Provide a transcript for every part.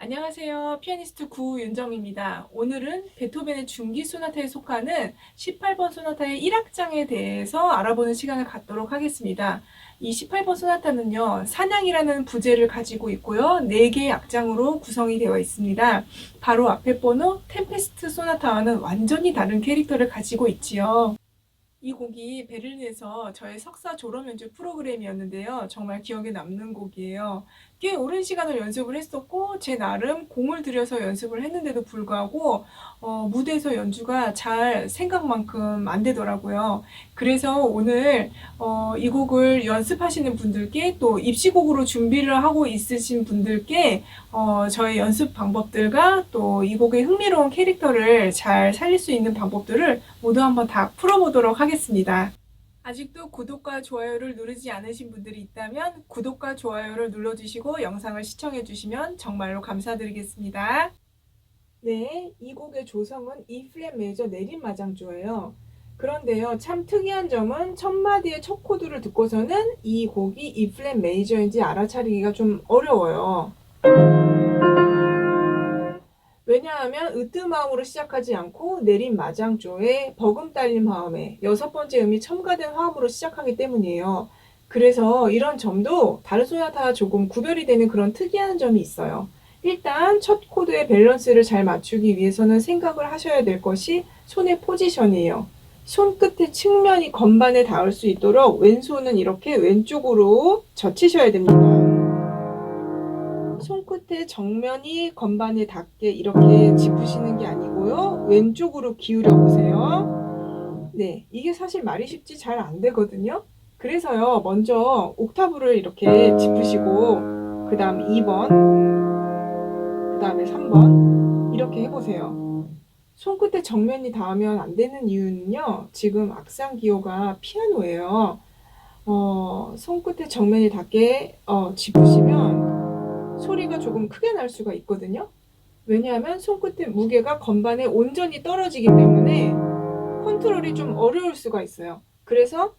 안녕하세요. 피아니스트 구윤정입니다. 오늘은 베토벤의 중기 소나타에 속하는 18번 소나타의 1악장에 대해서 알아보는 시간을 갖도록 하겠습니다. 이 18번 소나타는요, 사냥이라는 부제를 가지고 있고요. 4개의 악장으로 구성이 되어 있습니다. 바로 앞에 번호 템페스트 소나타와는 완전히 다른 캐릭터를 가지고 있지요. 이 곡이 베를린에서 저의 석사 졸업 연주 프로그램이었는데요. 정말 기억에 남는 곡이에요. 꽤 오랜 시간을 연습을 했었고 제 나름 공을 들여서 연습을 했는데도 불구하고 무대에서 연주가 잘 생각만큼 안 되더라고요. 그래서 오늘 이 곡을 연습하시는 분들께 또 입시곡으로 준비를 하고 있으신 분들께 저의 연습 방법들과 또 이 곡의 흥미로운 캐릭터를 잘 살릴 수 있는 방법들을 모두 한번 다 풀어보도록 하겠습니다. 아직도 구독과 좋아요를 누르지 않으신 분들이 있다면 구독과 좋아요를 눌러주시고 영상을 시청해주시면 정말로 감사드리겠습니다. 네, 이 곡의 조성은 E 플랫 메이저 내림마장조예요. 그런데요, 참 특이한 점은 첫 마디의 첫 코드를 듣고서는 이 곡이 E 플랫 메이저인지 알아차리기가 좀 어려워요. 왜냐하면 으뜸마음으로 시작하지 않고 내림마장조의 버금따린 마음에 6번째 음이 첨가된 화음으로 시작하기 때문이에요. 그래서 이런 점도 다른 소나타와 조금 구별이 되는 그런 특이한 점이 있어요. 일단 첫 코드의 밸런스를 잘 맞추기 위해서는 생각을 하셔야 될 것이 손의 포지션이에요. 손끝의 측면이 건반에 닿을 수 있도록 왼손은 이렇게 왼쪽으로 젖히셔야 됩니다. 손끝의 정면이 건반에 닿게 이렇게 짚으시는 게 아니고요. 왼쪽으로 기울여 보세요. 네, 이게 사실 말이 쉽지 잘 안 되거든요. 그래서요, 먼저 옥타브를 이렇게 짚으시고 그 다음 2번, 그 다음에 3번 이렇게 해보세요. 손끝의 정면이 닿으면 안 되는 이유는요, 지금 악상 기호가 피아노예요. 손끝의 정면이 닿게 짚으시면 소리가 조금 크게 날 수가 있거든요. 왜냐하면 손끝의 무게가 건반에 온전히 떨어지기 때문에 컨트롤이 좀 어려울 수가 있어요. 그래서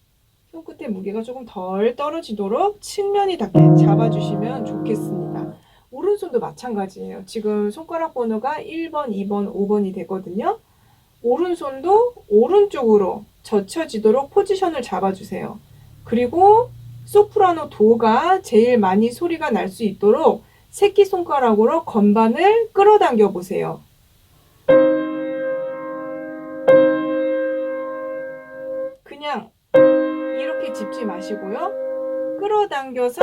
손끝의 무게가 조금 덜 떨어지도록 측면이 닿게 잡아주시면 좋겠습니다. 오른손도 마찬가지예요. 지금 손가락 번호가 1번, 2번, 5번이 되거든요. 오른손도 오른쪽으로 젖혀지도록 포지션을 잡아주세요. 그리고 소프라노 도가 제일 많이 소리가 날 수 있도록 새끼손가락으로 건반을 끌어당겨 보세요. 그냥 이렇게 짚지 마시고요. 끌어당겨서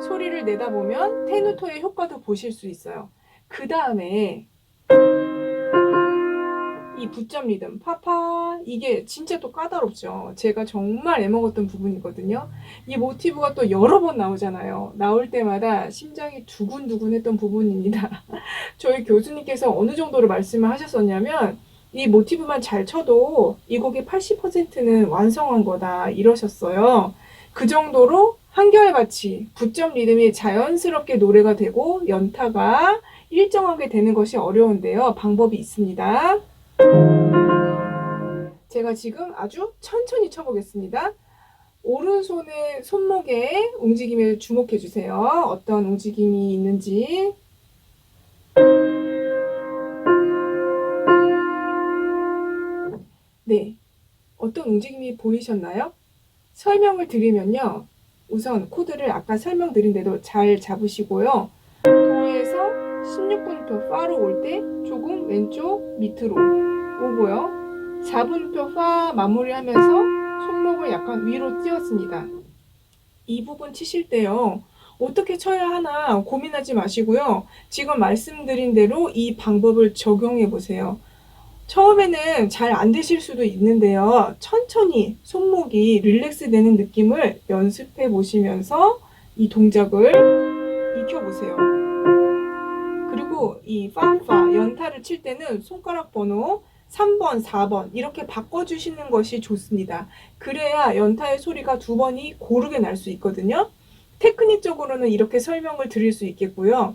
소리를 내다 보면 테누토의 효과도 보실 수 있어요. 그 다음에 이 붓점 리듬 파파, 이게 진짜 또 까다롭죠. 제가 정말 애먹었던 부분이거든요. 이 모티브가 또 여러 번 나오잖아요. 나올 때마다 심장이 두근두근 했던 부분입니다. 저희 교수님께서 어느 정도로 말씀을 하셨었냐면 이 모티브만 잘 쳐도 이 곡의 80%는 완성한 거다 이러셨어요. 그 정도로 한결같이 붓점 리듬이 자연스럽게 노래가 되고 연타가 일정하게 되는 것이 어려운데요. 방법이 있습니다. 제가 지금 아주 천천히 쳐보겠습니다. 오른손의 손목의 움직임에 주목해 주세요. 어떤 움직임이 있는지. 네, 어떤 움직임이 보이셨나요? 설명을 드리면요. 우선 코드를 아까 설명드린 대로 잘 잡으시고요. 도에서 16분음표 파로 올 때 조금 왼쪽 밑으로 오고요. 4분음표 파 마무리하면서 손목을 약간 위로 띄웠습니다. 이 부분 치실 때요. 어떻게 쳐야 하나 고민하지 마시고요. 지금 말씀드린 대로 이 방법을 적용해 보세요. 처음에는 잘 안 되실 수도 있는데요. 천천히 손목이 릴렉스 되는 느낌을 연습해 보시면서 이 동작을 익혀 보세요. 그리고 이 파파 연타를 칠 때는 손가락 번호 3번, 4번 이렇게 바꿔주시는 것이 좋습니다. 그래야 연타의 소리가 2번이 고르게 날 수 있거든요. 테크닉적으로는 이렇게 설명을 드릴 수 있겠고요.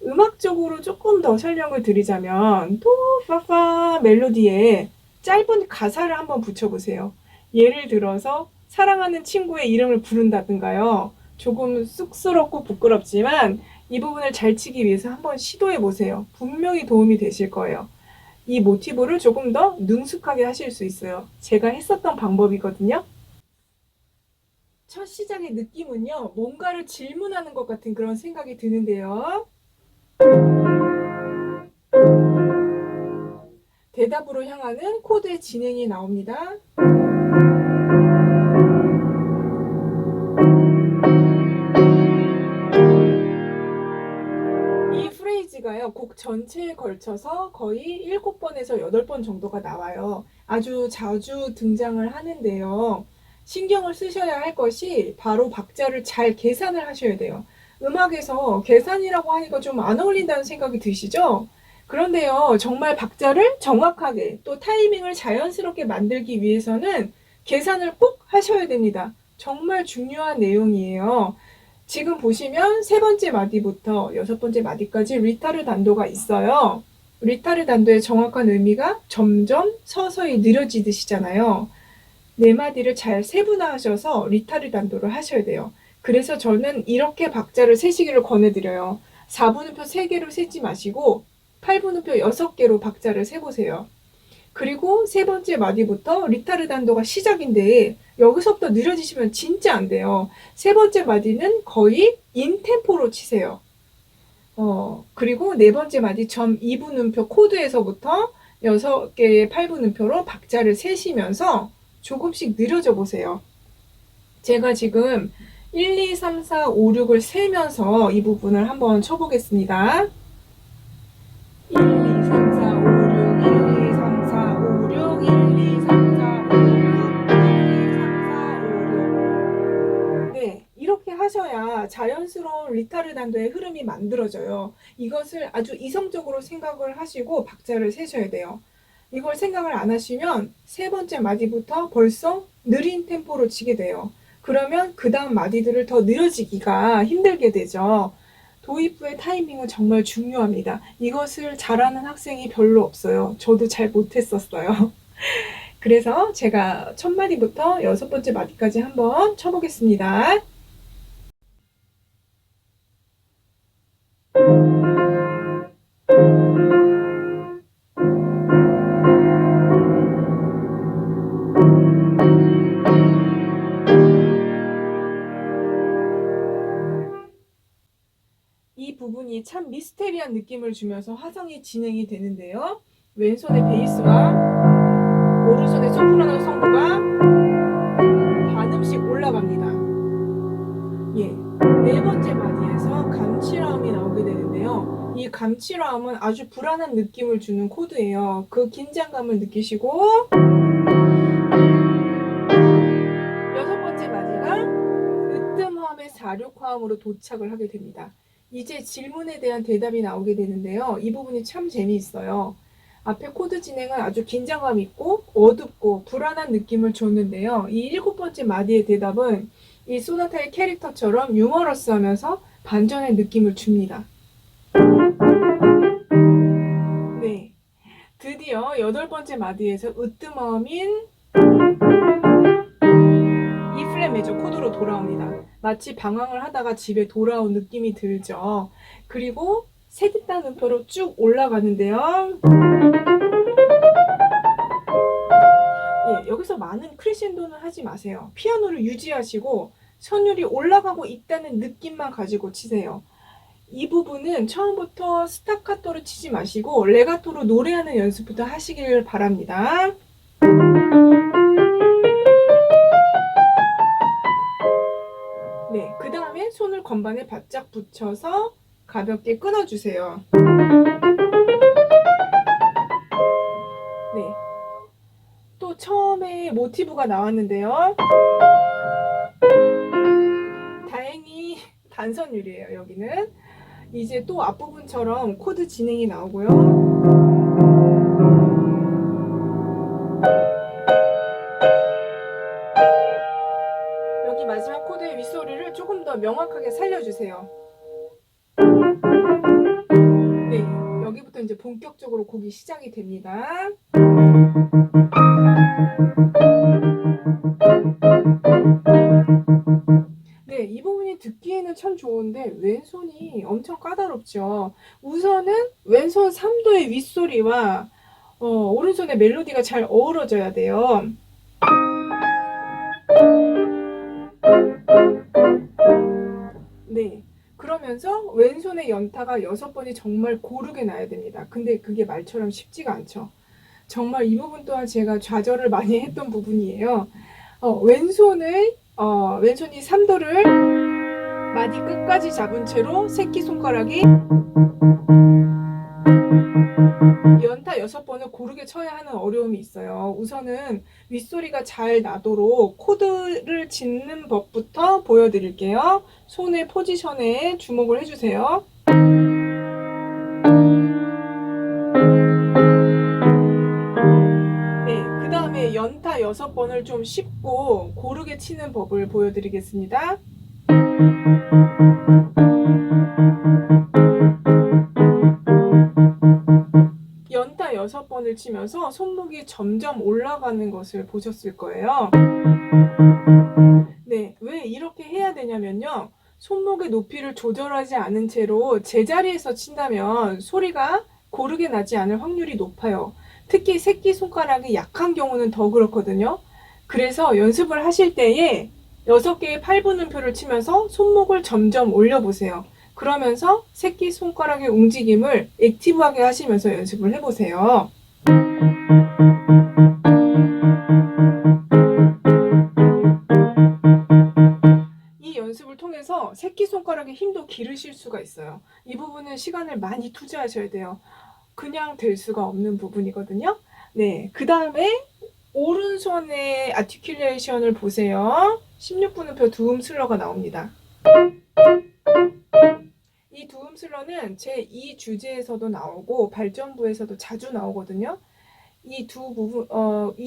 음악적으로 조금 더 설명을 드리자면 도, 파파 멜로디에 짧은 가사를 한번 붙여보세요. 예를 들어서 사랑하는 친구의 이름을 부른다든가요. 조금 쑥스럽고 부끄럽지만 이 부분을 잘 치기 위해서 한번 시도해 보세요. 분명히 도움이 되실 거예요. 이 모티브를 조금 더 능숙하게 하실 수 있어요. 제가 했었던 방법이거든요. 첫 시작의 느낌은요, 뭔가를 질문하는 것 같은 그런 생각이 드는데요. 대답으로 향하는 코드의 진행이 나옵니다. 이 프레이즈가요, 곡 전체에 걸쳐서 거의 7번에서 8번 정도가 나와요. 아주 자주 등장을 하는데요. 신경을 쓰셔야 할 것이 바로 박자를 잘 계산을 하셔야 돼요. 음악에서 계산이라고 하니까 좀 안 어울린다는 생각이 드시죠? 그런데요, 정말 박자를 정확하게 또 타이밍을 자연스럽게 만들기 위해서는 계산을 꼭 하셔야 됩니다. 정말 중요한 내용이에요. 지금 보시면 세 번째 마디부터 여섯 번째 마디까지 리타르단도가 있어요. 리타르단도의 정확한 의미가 점점 서서히 느려지듯이잖아요. 네 마디를 잘 세분화하셔서 리타르단도를 하셔야 돼요. 그래서 저는 이렇게 박자를 세시기를 권해드려요. 4분음표 3개로 세지 마시고 8분음표 6개로 박자를 세보세요. 그리고 세 번째 마디부터 리타르단도가 시작인데 여기서부터 느려지시면 진짜 안 돼요. 세 번째 마디는 거의 인템포로 치세요. 그리고 네 번째 마디 점 2분음표 코드에서부터 6개의 8분음표로 박자를 세시면서 조금씩 느려져 보세요. 제가 지금 1, 2, 3, 4, 5, 6을 세면서 이 부분을 한번 쳐보겠습니다. 1, 2, 3, 4, 5, 6, 1, 2, 3, 4, 5, 6, 1, 2, 3, 4, 5, 6, 1, 2, 3, 4, 5, 6. 네, 이렇게 하셔야 자연스러운 리타르단도의 흐름이 만들어져요. 이것을 아주 이성적으로 생각을 하시고 박자를 세셔야 돼요. 이걸 생각을 안 하시면 세 번째 마디부터 벌써 느린 템포로 치게 돼요. 그러면 그 다음 마디들을 더 느려지기가 힘들게 되죠. 도입부의 타이밍은 정말 중요합니다. 이것을 잘하는 학생이 별로 없어요. 저도 잘 못했었어요. 그래서 제가 첫 마디부터 여섯 번째 마디까지 한번 쳐보겠습니다. 이 부분이 참 미스테리한 느낌을 주면서 화성이 진행이 되는데요. 왼손의 베이스와 오른손의 소프라노 성부가 반음씩 올라갑니다. 예, 네 번째 마디에서 감칠화음이 나오게 되는데요. 이 감칠화음은 아주 불안한 느낌을 주는 코드예요. 그 긴장감을 느끼시고 여섯 번째 마디가 으뜸화음의 4,6화음으로 도착을 하게 됩니다. 이제 질문에 대한 대답이 나오게 되는데요. 이 부분이 참 재미있어요. 앞에 코드 진행은 아주 긴장감 있고 어둡고 불안한 느낌을 줬는데요. 이 일곱 번째 마디의 대답은 이 소나타의 캐릭터처럼 유머러스하면서 반전의 느낌을 줍니다. 네, 드디어 여덟 번째 마디에서 으뜸화음인 E 플랫 메저 코드로 돌아옵니다. 마치 방황을 하다가 집에 돌아온 느낌이 들죠. 그리고 세디단 음표로 쭉 올라가는데요. 예, 여기서 많은 크레센도는 하지 마세요. 피아노를 유지하시고 선율이 올라가고 있다는 느낌만 가지고 치세요. 이 부분은 처음부터 스타카토로 치지 마시고 레가토로 노래하는 연습부터 하시길 바랍니다. 네, 그 다음에 손을 건반에 바짝 붙여서 가볍게 끊어주세요. 네, 또 처음에 모티브가 나왔는데요. 다행히 단선율이에요, 여기는. 이제 또 앞부분처럼 코드 진행이 나오고요. 여기 마지막 코드의 윗소리를 조금 더 명확하게 살려주세요. 네, 여기부터 이제 본격적으로 곡이 시작이 됩니다. 네, 이 부분이 오른손이 듣기에는 참 좋은데 왼손이 엄청 까다롭죠. 우선은 왼손 3도의 윗소리와 오른손의 멜로디가 잘 어우러져야 돼요. 네. 그러면서 왼손의 연타가 6번이 정말 고르게 나야 됩니다. 근데 그게 말처럼 쉽지가 않죠. 정말 이 부분 또한 제가 좌절을 많이 했던 부분이에요. 왼손이 3도를 마디 끝까지 잡은 채로 새끼손가락이 연타 6번을 고르게 쳐야 하는 어려움이 있어요. 우선은 윗소리가 잘 나도록 코드를 짚는 법부터 보여드릴게요. 손의 포지션에 주목을 해주세요. 네, 그 다음에 연타 6번을 좀 쉽고 고르게 치는 법을 보여드리겠습니다. 연타 6번을 치면서 손목이 점점 올라가는 것을 보셨을 거예요. 네, 왜 이렇게 해야 되냐면요. 손목의 높이를 조절하지 않은 채로 제자리에서 친다면 소리가 고르게 나지 않을 확률이 높아요. 특히 새끼손가락이 약한 경우는 더 그렇거든요. 그래서 연습을 하실 때에 6개의 8분음표를 치면서 손목을 점점 올려보세요. 그러면서 새끼손가락의 움직임을 액티브하게 하시면서 연습을 해보세요. 이 연습을 통해서 새끼손가락의 힘도 기르실 수가 있어요. 이 부분은 시간을 많이 투자하셔야 돼요. 그냥 될 수가 없는 부분이거든요. 네, 그 다음에 오른손의 아티큘레이션을 보세요. 16분음표 두음슬러가 나옵니다. 이 두음슬러는 제2 주제에서도 나오고 발전부에서도 자주 나오거든요. 이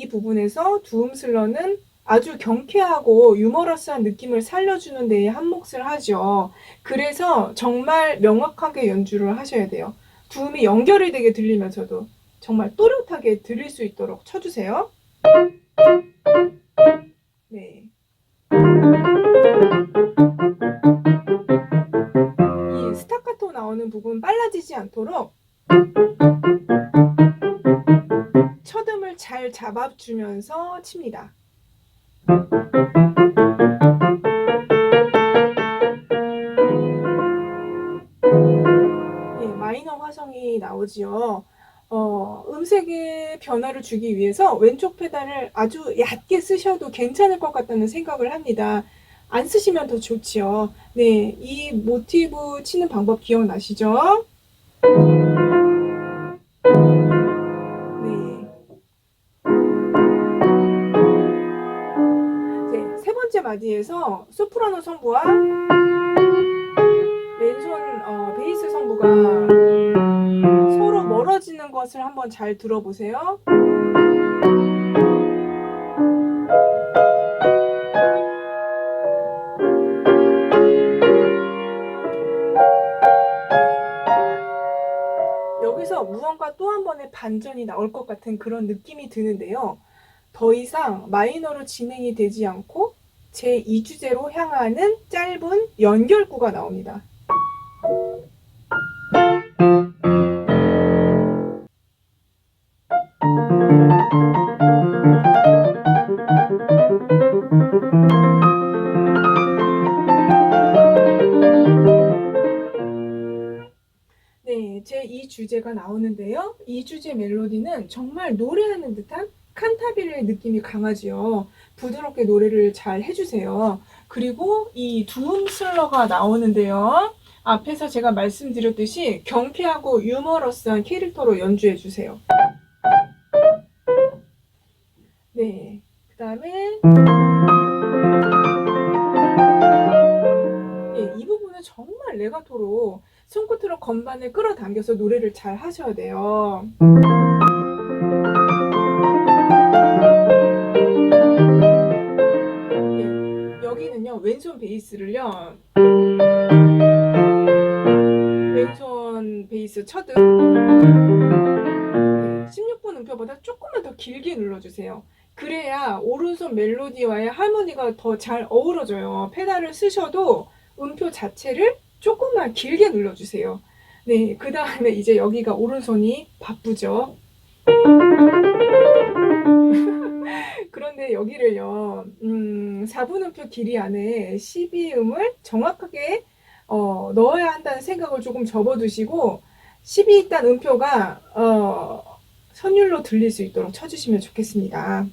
부분에서 두음슬러는 아주 경쾌하고 유머러스한 느낌을 살려주는 데에 한몫을 하죠. 그래서 정말 명확하게 연주를 하셔야 돼요. 두음이 연결이 되게 들리면서도 정말 또렷하게 들릴 수 있도록 쳐주세요. 네. 이 스타카토 나오는 부분 빨라지지 않도록 첫음을 잘 잡아주면서 칩니다. 네, 마이너 화성이 나오지요. 음색의 변화를 주기 위해서 왼쪽 페달을 아주 얕게 쓰셔도 괜찮을 것 같다는 생각을 합니다. 안 쓰시면 더 좋지요. 네, 이 모티브 치는 방법 기억나시죠? 네, 세 번째 마디에서 소프라노 성부와 왼손 베이스 성부가 서로 멀어지는 것을 한번 잘 들어보세요. 여기서 무언가 또 한 번의 반전이 나올 것 같은 그런 느낌이 드는데요. 더 이상 마이너로 진행이 되지 않고 제2주제로 향하는 짧은 연결구가 나옵니다. 네, 제2주제가 나오는데요. 이 주제 멜로디는 정말 노래하는 듯한 칸타빌레의 느낌이 강하지요. 부드럽게 노래를 잘 해주세요. 그리고 이 두음슬러가 나오는데요. 앞에서 제가 말씀드렸듯이 경쾌하고 유머러스한 캐릭터로 연주해주세요. 네, 그 다음에 이 부분은 정말 레가토로 손끝으로 건반을 끌어당겨서 노래를 잘 하셔야 돼요. 네, 여기는요, 왼손 베이스를요, 왼손 베이스 첫음 16분 음표보다 조금만 더 길게 눌러주세요. 그래야 오른손 멜로디와의 하모니가 더 잘 어우러져요. 페달을 쓰셔도 음표 자체를 조금만 길게 눌러주세요. 네, 그 다음에 이제 여기가 오른손이 바쁘죠. 그런데 여기를요, 4분음표 길이 안에 12음을 정확하게 넣어야 한다는 생각을 조금 접어두시고 12단 음표가 선율로 들릴 수 있도록 쳐주시면 좋겠습니다.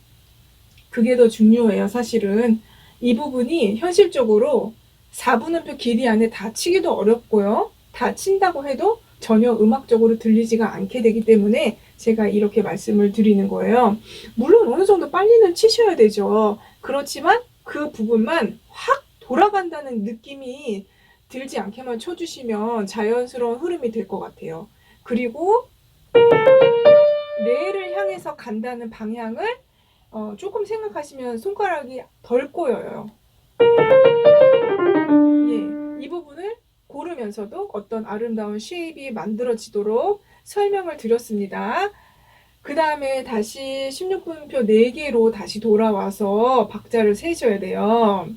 그게 더 중요해요. 사실은 이 부분이 현실적으로 4분음표 길이 안에 다 치기도 어렵고요. 다 친다고 해도 전혀 음악적으로 들리지가 않게 되기 때문에 제가 이렇게 말씀을 드리는 거예요. 물론 어느 정도 빨리는 치셔야 되죠. 그렇지만 그 부분만 확 돌아간다는 느낌이 들지 않게만 쳐주시면 자연스러운 흐름이 될 것 같아요. 그리고 레를 향해서 간다는 방향을 조금 생각하시면 손가락이 덜 꼬여요. 예, 이 부분을 고르면서도 어떤 아름다운 쉐입이 만들어지도록 설명을 드렸습니다. 그 다음에 다시 16분표 4개로 다시 돌아와서 박자를 세셔야 돼요.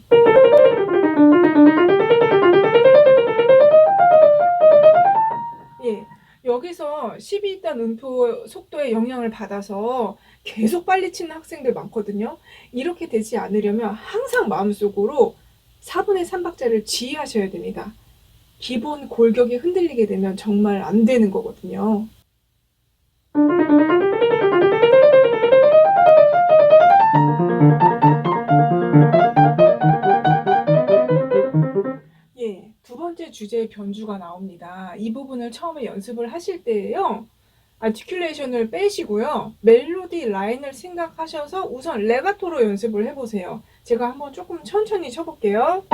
예, 여기서 12단 음표 속도의 영향을 받아서 계속 빨리 치는 학생들 많거든요. 이렇게 되지 않으려면 항상 마음속으로 4분의 3박자를 지휘하셔야 됩니다. 기본 골격이 흔들리게 되면 정말 안 되는 거거든요. 예, 두 번째 주제의 변주가 나옵니다. 이 부분을 처음에 연습을 하실 때에요. 아티큘레이션을 빼시고요. 멜로디 라인을 생각하셔서 우선 레가토로 연습을 해보세요. 제가 한번 조금 천천히 쳐볼게요.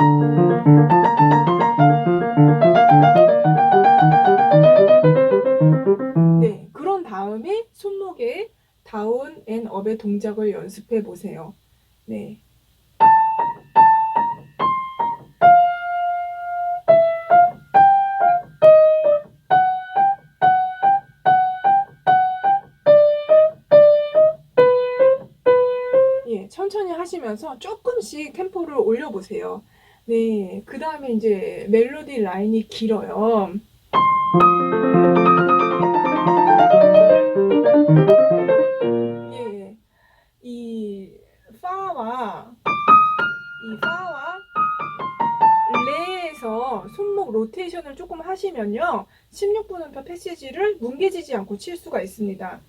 네, 그런 다음에 손목에 다운 앤 업의 동작을 연습해 보세요. 네. 예, 천천히 하시면서 조금씩 템포를 올려보세요. 네, 그 다음에 이제 멜로디 라인이 길어요. 예, 이 파와 레에서 손목 로테이션을 조금 하시면요, 16분음표 패시지를 뭉개지지 않고 칠 수가 있습니다.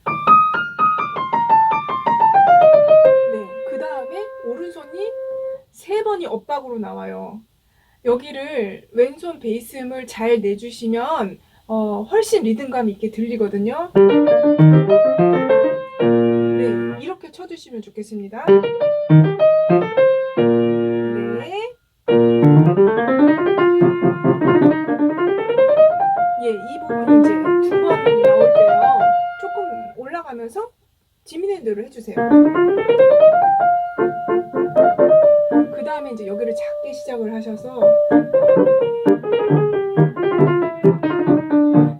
네, 그 다음에 오른손이 3번이 엇박으로 나와요. 여기를 왼손 베이스음을 잘 내주시면 훨씬 리듬감 있게 들리거든요. 네, 이렇게 쳐주시면 좋겠습니다. 네. 예, 이 부분 이제 2번 나올 때요, 조금 올라가면서 디미넨드를 해주세요. 그 다음에 이제 여기를 작게 시작을 하셔서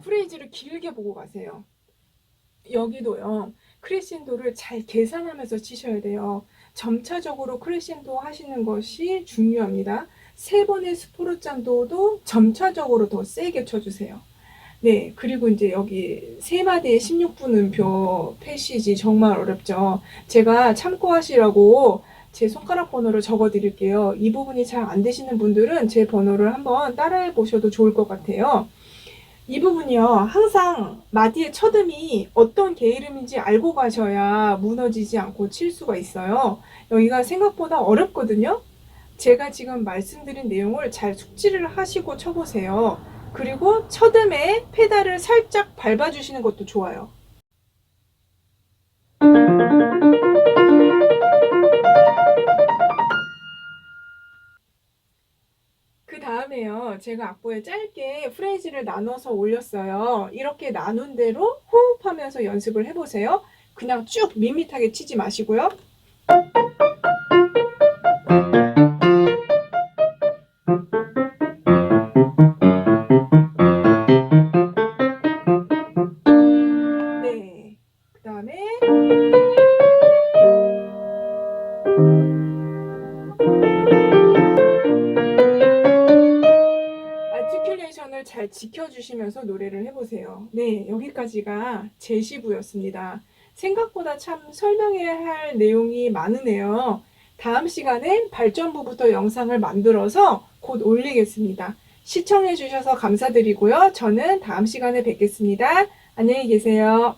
프레이즈를 길게 보고 가세요. 여기도요, 크레센도를 잘 계산하면서 치셔야 돼요. 점차적으로 크레센도 하시는 것이 중요합니다. 3번의 스포르짠도도 점차적으로 더 세게 쳐주세요. 네, 그리고 이제 여기 3마디의 16분음표 패시지 정말 어렵죠. 제가 참고하시라고 제 손가락 번호를 적어 드릴게요. 이 부분이 잘 안 되시는 분들은 제 번호를 한번 따라해 보셔도 좋을 것 같아요. 이 부분이요, 항상 마디의 첫음이 어떤 게이름인지 알고 가셔야 무너지지 않고 칠 수가 있어요. 여기가 생각보다 어렵거든요. 제가 지금 말씀드린 내용을 잘 숙지를 하시고 쳐보세요. 그리고 첫음에 페달을 살짝 밟아주시는 것도 좋아요. 그 다음에요, 제가 악보에 짧게 프레이즈를 나눠서 올렸어요. 이렇게 나눈 대로 호흡하면서 연습을 해보세요. 그냥 쭉 밋밋하게 치지 마시고요. 네, 그 다음에 음악을 잘 지켜주시면서 노래를 해보세요. 네, 여기까지가 제시부였습니다. 생각보다 참 설명해야 할 내용이 많으네요. 다음 시간엔 발전부부터 영상을 만들어서 곧 올리겠습니다. 시청해주셔서 감사드리고요. 저는 다음 시간에 뵙겠습니다. 안녕히 계세요.